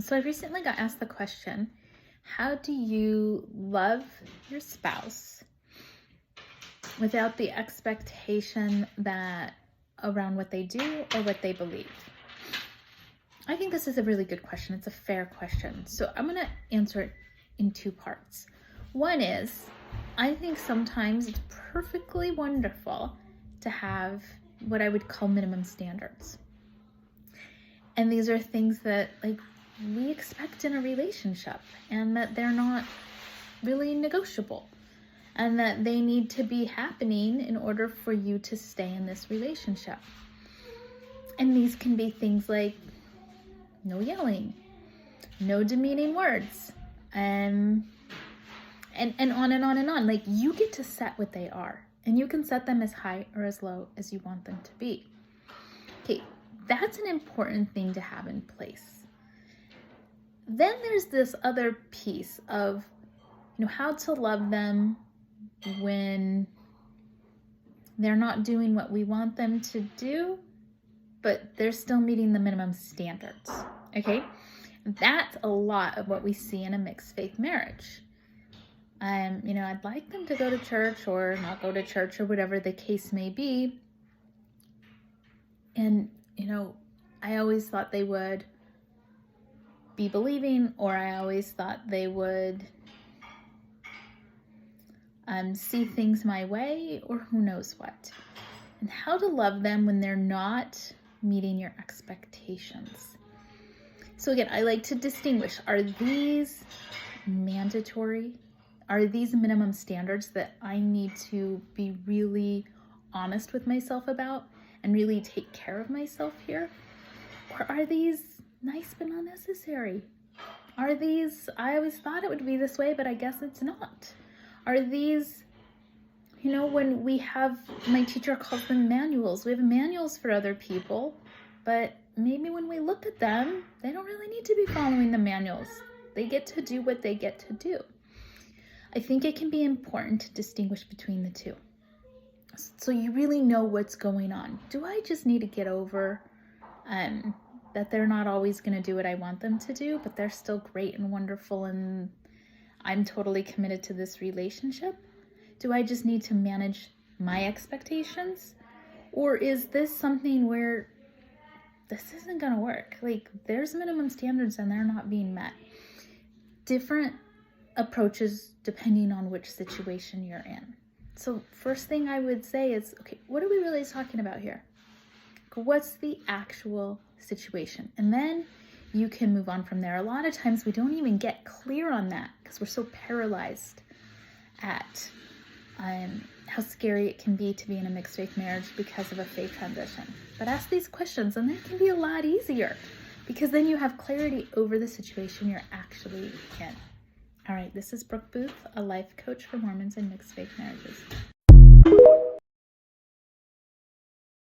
So I recently got asked the question, how do you love your spouse without the expectation that around what they do or what they believe? I think this is a really good question. It's a fair question. So I'm going to answer it in two parts. One is, I think sometimes it's perfectly wonderful to have what I would call minimum standards. And these are things that we expect in a relationship, and that they're not really negotiable, and that they need to be happening in order for you to stay in this relationship. And these can be things like no yelling, no demeaning words, and on and on and on. Like, you get to set what they are, and you can set them as high or as low as you want them to be. Okay, that's an important thing to have in place. Then there's this other piece of, how to love them when they're not doing what we want them to do, but they're still meeting the minimum standards. Okay, that's a lot of what we see in a mixed faith marriage. I'd like them to go to church or not go to church or whatever the case may be. And, I always thought they would be believing, or I always thought they would see things my way, or who knows what. And how to love them when they're not meeting your expectations. So again, I like to distinguish, are these mandatory? Are these minimum standards that I need to be really honest with myself about and really take care of myself here? Or are these nice but not necessary? Are these, I always thought it would be this way, but I guess it's not? Are these, when we have, my teacher calls them manuals. We have manuals for other people, but maybe when we look at them, they don't really need to be following the manuals. They get to do what they get to do. I think it can be important to distinguish between the two, so you really know what's going on. Do I just need to get over that they're not always going to do what I want them to do, but they're still great and wonderful, and I'm totally committed to this relationship? Do I just need to manage my expectations? Or is this something where this isn't going to work? There's minimum standards and they're not being met. Different approaches depending on which situation you're in. So first thing I would say is, okay, what are we really talking about here? What's the actual situation? And then you can move on from there. A lot of times we don't even get clear on that because we're so paralyzed at how scary it can be to be in a mixed faith marriage because of a faith transition. But ask these questions and it can be a lot easier, because then you have clarity over the situation you're actually in. All right, this is Brooke Booth, a life coach for Mormons and mixed faith marriages.